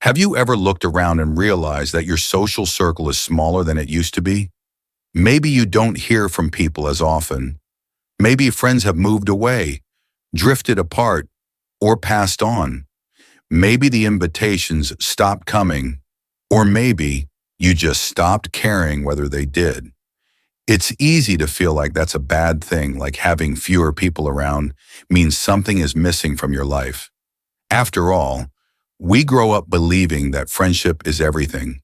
Have you ever looked around and realized that your social circle is smaller than it used to be? Maybe you don't hear from people as often. Maybe friends have moved away, drifted apart, or passed on. Maybe the invitations stopped coming, or maybe you just stopped caring whether they did. It's easy to feel like that's a bad thing, like having fewer people around means something is missing from your life. After all, we grow up believing that friendship is everything.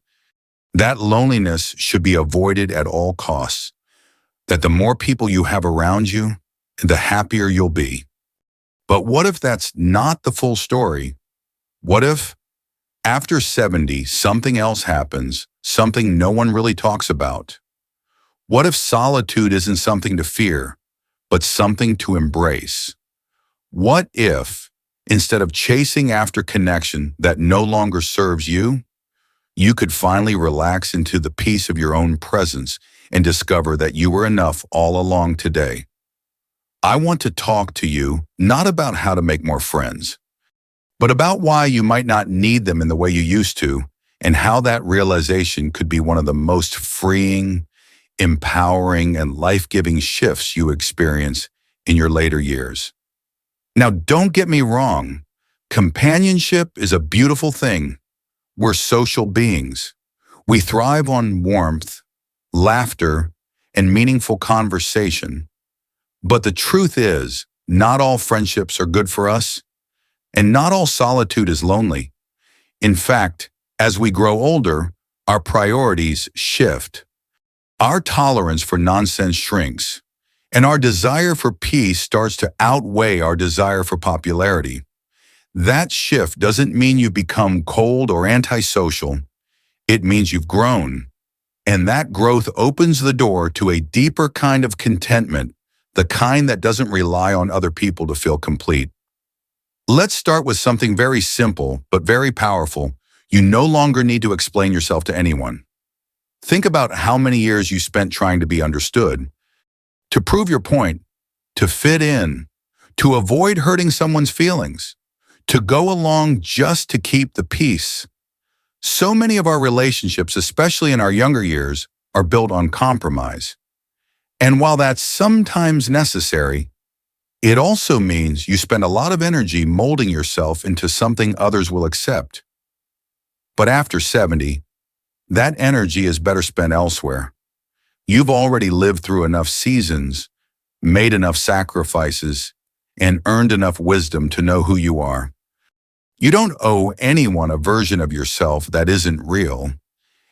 That loneliness should be avoided at all costs, that the more people you have around you, the happier you'll be. But what if that's not the full story? What if, after 70, something else happens, something no one really talks about? What if solitude isn't something to fear, but something to embrace? What if, instead of chasing after connection that no longer serves you, you could finally relax into the peace of your own presence and discover that you were enough all along today? I want to talk to you not about how to make more friends, but about why you might not need them in the way you used to, and how that realization could be one of the most freeing, empowering, and life-giving shifts you experience in your later years. Now, don't get me wrong. Companionship is a beautiful thing. We're social beings. We thrive on warmth, laughter, and meaningful conversation. But the truth is, not all friendships are good for us, and not all solitude is lonely. In fact, as we grow older, our priorities shift. Our tolerance for nonsense shrinks, and our desire for peace starts to outweigh our desire for popularity. That shift doesn't mean you become cold or antisocial. It means you've grown, and that growth opens the door to a deeper kind of contentment, the kind that doesn't rely on other people to feel complete. Let's start with something very simple but very powerful. You no longer need to explain yourself to anyone. Think about how many years you spent trying to be understood, to prove your point, to fit in, to avoid hurting someone's feelings, to go along just to keep the peace. So many of our relationships, especially in our younger years, are built on compromise. And while that's sometimes necessary, it also means you spend a lot of energy molding yourself into something others will accept. But after 70, that energy is better spent elsewhere. You've already lived through enough seasons, made enough sacrifices, and earned enough wisdom to know who you are. You don't owe anyone a version of yourself that isn't real,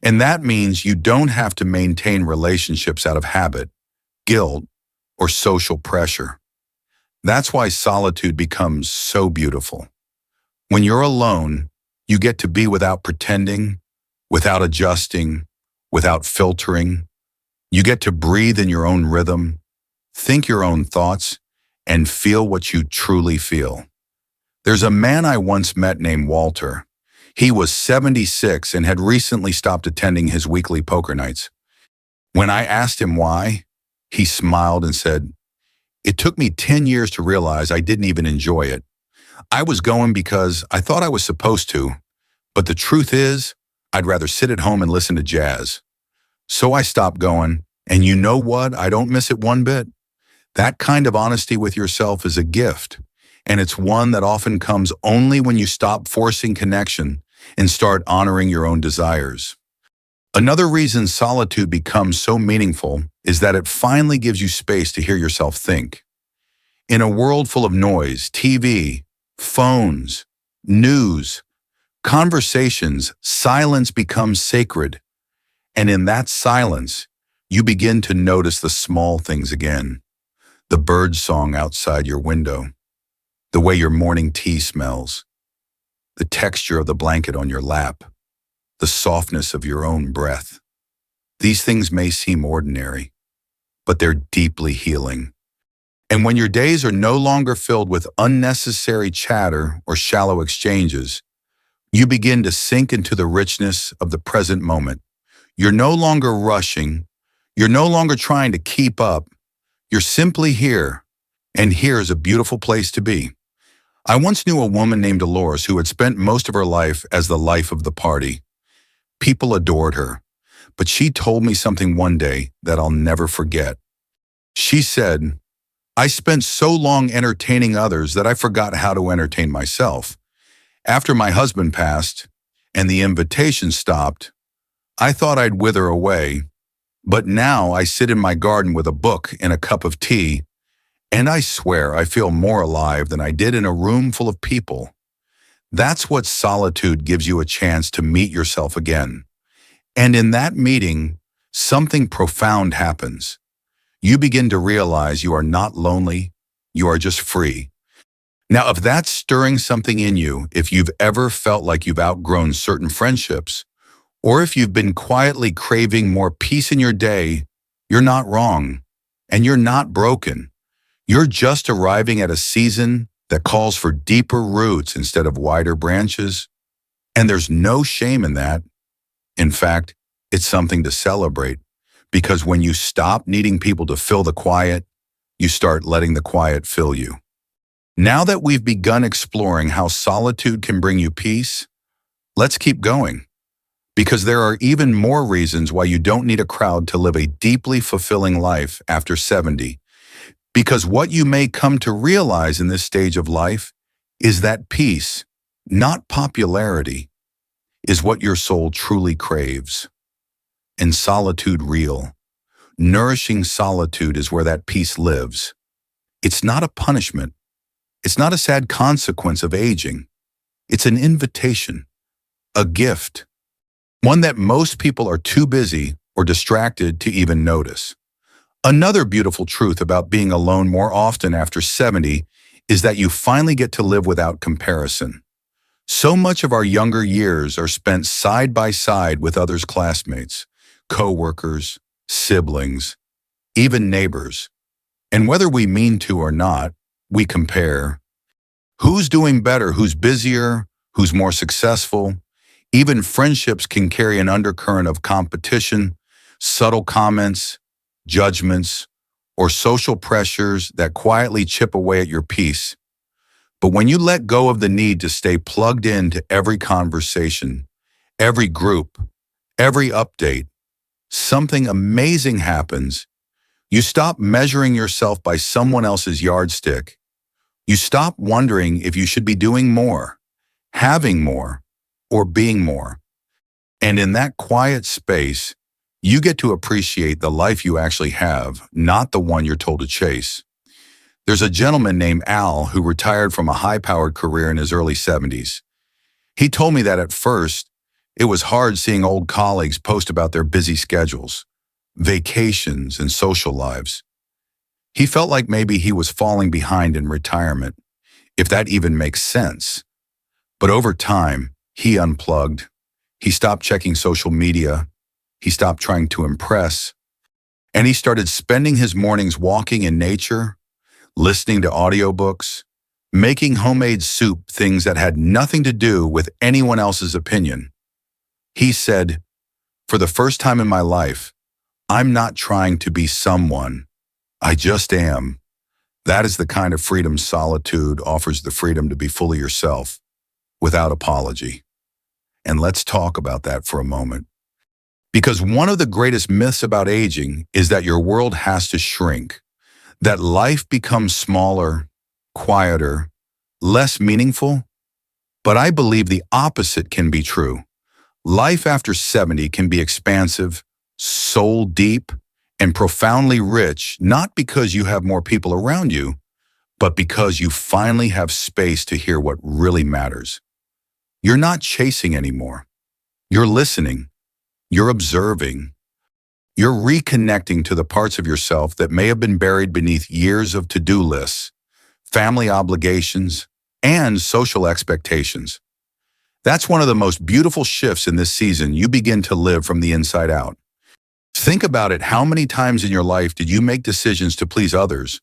and that means you don't have to maintain relationships out of habit, guilt, or social pressure. That's why solitude becomes so beautiful. When you're alone, you get to be without pretending, without adjusting, without filtering. You get to breathe in your own rhythm, think your own thoughts, and feel what you truly feel. There's a man I once met named Walter. He was 76 and had recently stopped attending his weekly poker nights. When I asked him why, he smiled and said, "It took me 10 years to realize I didn't even enjoy it. I was going because I thought I was supposed to, but the truth is, I'd rather sit at home and listen to jazz. So I stopped going, and you know what? I don't miss it one bit." That kind of honesty with yourself is a gift, and it's one that often comes only when you stop forcing connection and start honoring your own desires. Another reason solitude becomes so meaningful is that it finally gives you space to hear yourself think. In a world full of noise, TV, phones, news, conversations, silence becomes sacred. And in that silence, you begin to notice the small things again. The bird song outside your window, the way your morning tea smells, the texture of the blanket on your lap, the softness of your own breath. These things may seem ordinary, but they're deeply healing. And when your days are no longer filled with unnecessary chatter or shallow exchanges, you begin to sink into the richness of the present moment. You're no longer rushing. You're no longer trying to keep up. You're simply here, and here is a beautiful place to be. I once knew a woman named Dolores who had spent most of her life as the life of the party. People adored her, but she told me something one day that I'll never forget. She said, I spent so long entertaining others that I forgot how to entertain myself. After my husband passed and the invitation stopped, I thought I'd wither away, but now I sit in my garden with a book and a cup of tea, and I swear I feel more alive than I did in a room full of people. That's what solitude gives you a chance to meet yourself again. And in that meeting, something profound happens. You begin to realize you are not lonely, you are just free. Now, if that's stirring something in you, if you've ever felt like you've outgrown certain friendships, or if you've been quietly craving more peace in your day, you're not wrong, and you're not broken. You're just arriving at a season that calls for deeper roots instead of wider branches, and there's no shame in that. In fact, it's something to celebrate, because when you stop needing people to fill the quiet, you start letting the quiet fill you. Now that we've begun exploring how solitude can bring you peace, let's keep going, because there are even more reasons why you don't need a crowd to live a deeply fulfilling life after 70. Because what you may come to realize in this stage of life is that peace, not popularity, is what your soul truly craves. And solitude real. Nourishing solitude is where that peace lives. It's not a punishment. It's not a sad consequence of aging. It's an invitation, a gift, one that most people are too busy or distracted to even notice. Another beautiful truth about being alone more often after 70 is that you finally get to live without comparison. So much of our younger years are spent side by side with others' classmates, co-workers, siblings, even neighbors. And whether we mean to or not, we compare. Who's doing better? Who's busier? Who's more successful? Even friendships can carry an undercurrent of competition, subtle comments, judgments, or social pressures that quietly chip away at your peace. But when you let go of the need to stay plugged into every conversation, every group, every update, something amazing happens. You stop measuring yourself by someone else's yardstick. You stop wondering if you should be doing more, having more, or being more. And in that quiet space, you get to appreciate the life you actually have, not the one you're told to chase. There's a gentleman named Al who retired from a high-powered career in his early 70s. He told me that at first, it was hard seeing old colleagues post about their busy schedules, vacations, and social lives. He felt like maybe he was falling behind in retirement, if that even makes sense. But over time, he unplugged. He stopped checking social media. He stopped trying to impress. And he started spending his mornings walking in nature, listening to audiobooks, making homemade soup, things that had nothing to do with anyone else's opinion. He said, "For the first time in my life, I'm not trying to be someone. I just am." That is the kind of freedom solitude offers, the freedom to be fully yourself, without apology. And let's talk about that for a moment. Because one of the greatest myths about aging is that your world has to shrink, that life becomes smaller, quieter, less meaningful. But I believe the opposite can be true. Life after 70 can be expansive, soul deep, and profoundly rich, not because you have more people around you, but because you finally have space to hear what really matters. You're not chasing anymore. You're listening. You're observing. You're reconnecting to the parts of yourself that may have been buried beneath years of to-do lists, family obligations, and social expectations. That's one of the most beautiful shifts in this season. You begin to live from the inside out. Think about it. How many times in your life did you make decisions to please others?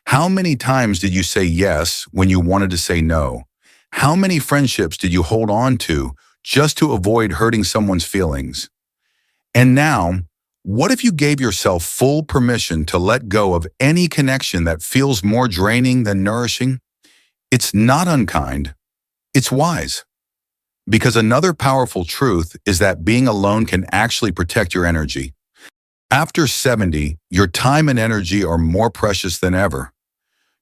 How many times did you say yes when you wanted to say no? How many friendships did you hold on to just to avoid hurting someone's feelings? And now, what if you gave yourself full permission to let go of any connection that feels more draining than nourishing? It's not unkind, it's wise. Because another powerful truth is that being alone can actually protect your energy. After 70, your time and energy are more precious than ever.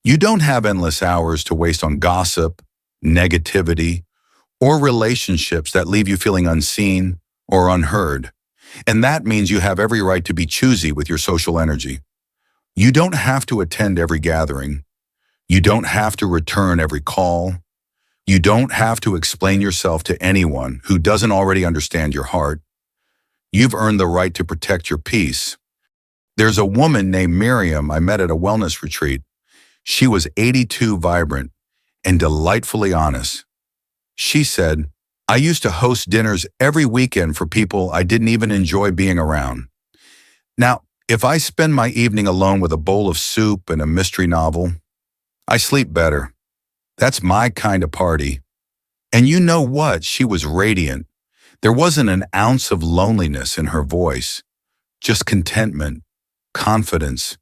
You don't have endless hours to waste on gossip, negativity, or relationships that leave you feeling unseen or unheard. And that means you have every right to be choosy with your social energy. You don't have to attend every gathering. You don't have to return every call. You don't have to explain yourself to anyone who doesn't already understand your heart. You've earned the right to protect your peace. There's a woman named Miriam I met at a wellness retreat. She was 82, vibrant, and delightfully honest. She said, "I used to host dinners every weekend for people I didn't even enjoy being around. Now, if I spend my evening alone with a bowl of soup and a mystery novel, I sleep better. That's my kind of party." And you know what? She was radiant. There wasn't an ounce of loneliness in her voice, just contentment, confidence,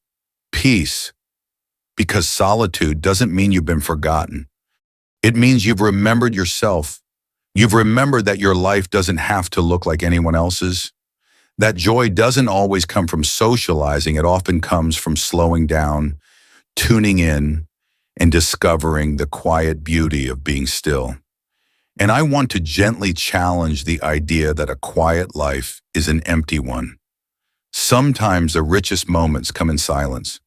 peace. Because solitude doesn't mean you've been forgotten. It means you've remembered yourself. You've remembered that your life doesn't have to look like anyone else's. That joy doesn't always come from socializing. It often comes from slowing down, tuning in, and discovering the quiet beauty of being still. And I want to gently challenge the idea that a quiet life is an empty one. Sometimes the richest moments come in silence.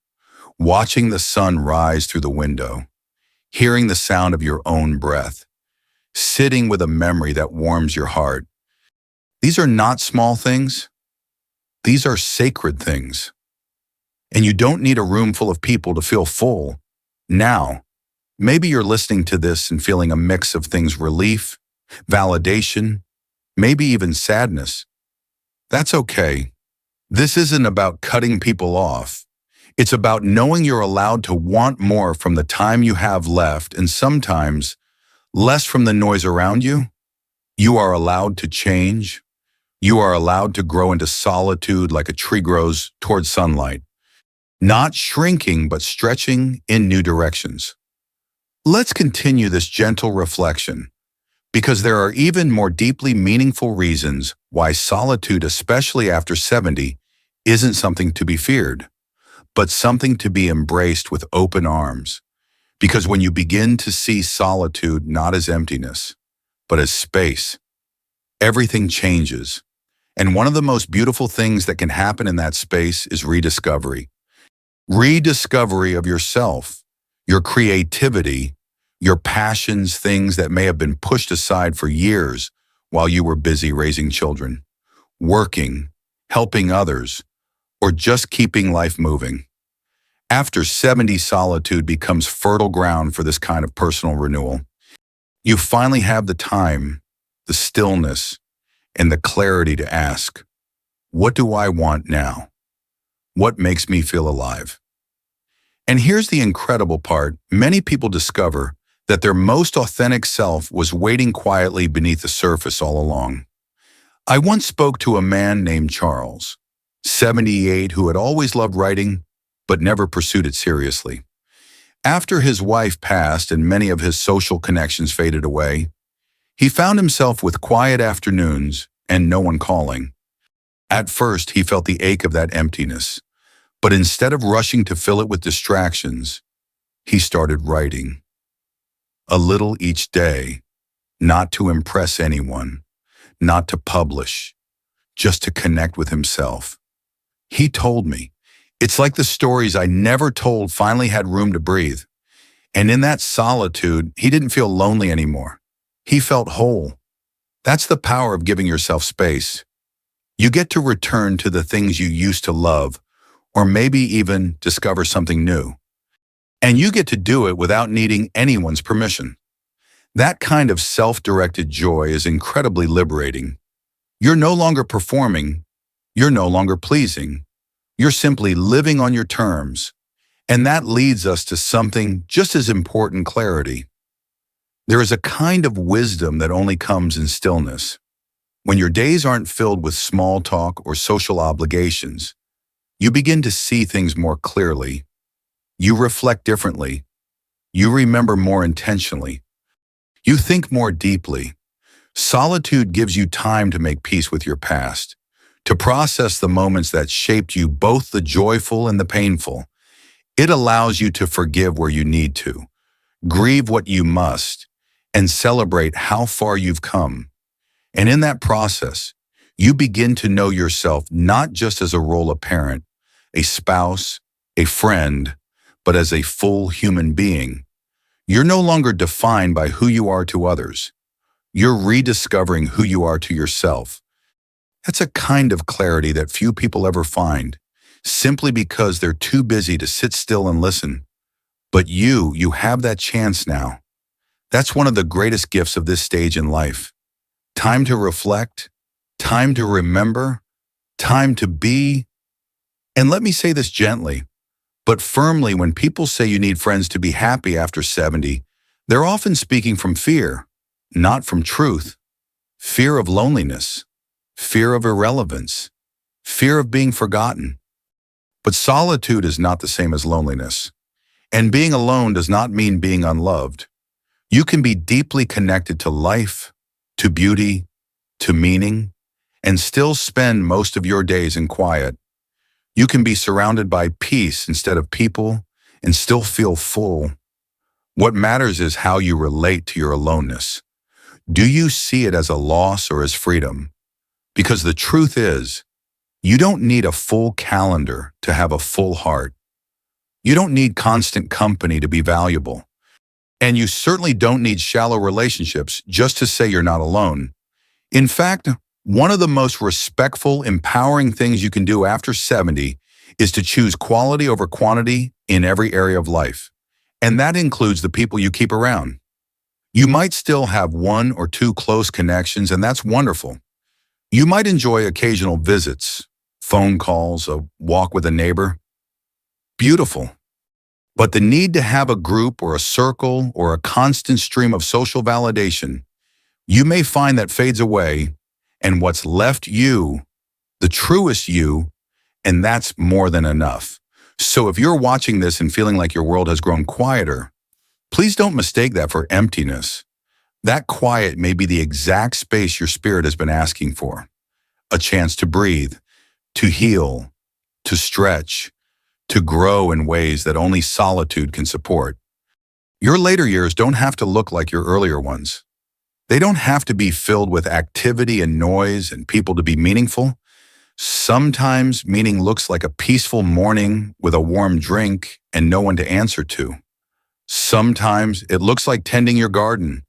Watching the sun rise through the window, hearing the sound of your own breath, sitting with a memory that warms your heart. These are not small things. These are sacred things. And you don't need a room full of people to feel full. Now, maybe you're listening to this and feeling a mix of things: relief, validation, maybe even sadness. That's okay. This isn't about cutting people off. It's about knowing you're allowed to want more from the time you have left, and sometimes less from the noise around you. You are allowed to change. You are allowed to grow into solitude like a tree grows toward sunlight, not shrinking but stretching in new directions. Let's continue this gentle reflection, because there are even more deeply meaningful reasons why solitude, especially after 70, isn't something to be feared, but something to be embraced with open arms. Because when you begin to see solitude not as emptiness, but as space, everything changes. And one of the most beautiful things that can happen in that space is rediscovery. Rediscovery of yourself, your creativity, your passions, things that may have been pushed aside for years while you were busy raising children, working, helping others, or just keeping life moving. After 70, solitude becomes fertile ground for this kind of personal renewal. You finally have the time, the stillness, and the clarity to ask, what do I want now? What makes me feel alive? And here's the incredible part. Many people discover that their most authentic self was waiting quietly beneath the surface all along. I once spoke to a man named Charles, 78, who had always loved writing, but never pursued it seriously. After his wife passed and many of his social connections faded away, he found himself with quiet afternoons and no one calling. At first, he felt the ache of that emptiness, but instead of rushing to fill it with distractions, he started writing. A little each day, not to impress anyone, not to publish, just to connect with himself. He told me, it's like the stories I never told finally had room to breathe. And in that solitude, he didn't feel lonely anymore. He felt whole. That's the power of giving yourself space. You get to return to the things you used to love, or maybe even discover something new. And you get to do it without needing anyone's permission. That kind of self-directed joy is incredibly liberating. You're no longer performing. You're no longer pleasing. You're simply living on your terms. And that leads us to something just as important: clarity. There is a kind of wisdom that only comes in stillness. When your days aren't filled with small talk or social obligations, you begin to see things more clearly. You reflect differently. You remember more intentionally. You think more deeply. Solitude gives you time to make peace with your past, to process the moments that shaped you, both the joyful and the painful. It allows you to forgive where you need to, grieve what you must, and celebrate how far you've come. And in that process, you begin to know yourself not just as a role of parent, a spouse, a friend, but as a full human being. You're no longer defined by who you are to others. You're rediscovering who you are to yourself. That's a kind of clarity that few people ever find, simply because they're too busy to sit still and listen. But you have that chance now. That's one of the greatest gifts of this stage in life. Time to reflect, time to remember, time to be. And let me say this gently, but firmly: when people say you need friends to be happy after 70, they're often speaking from fear, not from truth. Fear of loneliness, fear of irrelevance, fear of being forgotten. But solitude is not the same as loneliness. And being alone does not mean being unloved. You can be deeply connected to life, to beauty, to meaning, and still spend most of your days in quiet. You can be surrounded by peace instead of people and still feel full. What matters is how you relate to your aloneness. Do you see it as a loss or as freedom? Because the truth is, you don't need a full calendar to have a full heart. You don't need constant company to be valuable. And you certainly don't need shallow relationships just to say you're not alone. In fact, one of the most respectful, empowering things you can do after 70 is to choose quality over quantity in every area of life. And that includes the people you keep around. You might still have one or two close connections, and that's wonderful. You might enjoy occasional visits, phone calls, a walk with a neighbor. Beautiful. But the need to have a group or a circle or a constant stream of social validation, you may find that fades away, and what's left you, the truest you, and that's more than enough. So if you're watching this and feeling like your world has grown quieter, please don't mistake that for emptiness. That quiet may be the exact space your spirit has been asking for. A chance to breathe, to heal, to stretch, to grow in ways that only solitude can support. Your later years don't have to look like your earlier ones. They don't have to be filled with activity and noise and people to be meaningful. Sometimes meaning looks like a peaceful morning with a warm drink and no one to answer to. Sometimes it looks like tending your garden,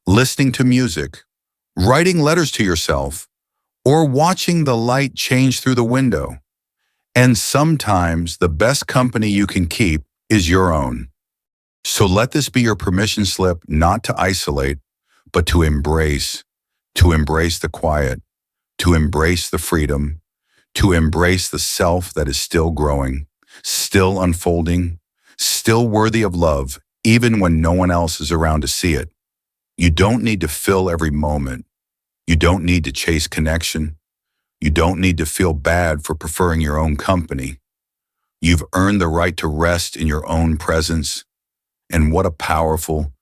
listening to music, writing letters to yourself, or watching the light change through the window. And sometimes the best company you can keep is your own. So let this be your permission slip not to isolate, but to embrace the quiet, to embrace the freedom, to embrace the self that is still growing, still unfolding, still worthy of love, even when no one else is around to see it. You don't need to fill every moment. You don't need to chase connection. You don't need to feel bad for preferring your own company. You've earned the right to rest in your own presence. And what a powerful,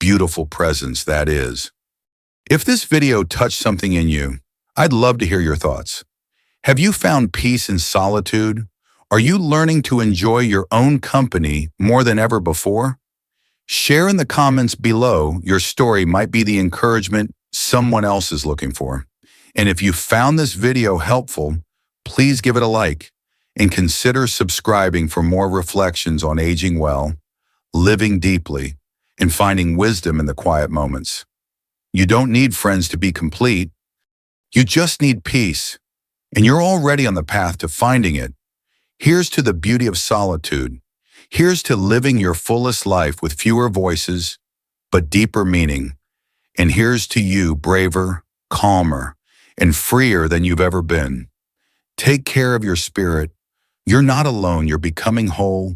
beautiful presence that is. If this video touched something in you, I'd love to hear your thoughts. Have you found peace in solitude? Are you learning to enjoy your own company more than ever before? Share in the comments below. Your story might be the encouragement someone else is looking for. And if you found this video helpful, please give it a like and consider subscribing for more reflections on aging well, living deeply, and finding wisdom in the quiet moments. You don't need friends to be complete. You just need peace, and you're already on the path to finding it. Here's to the beauty of solitude. Here's to living your fullest life with fewer voices, but deeper meaning. And here's to you, braver, calmer, and freer than you've ever been. Take care of your spirit. You're not alone. You're becoming whole,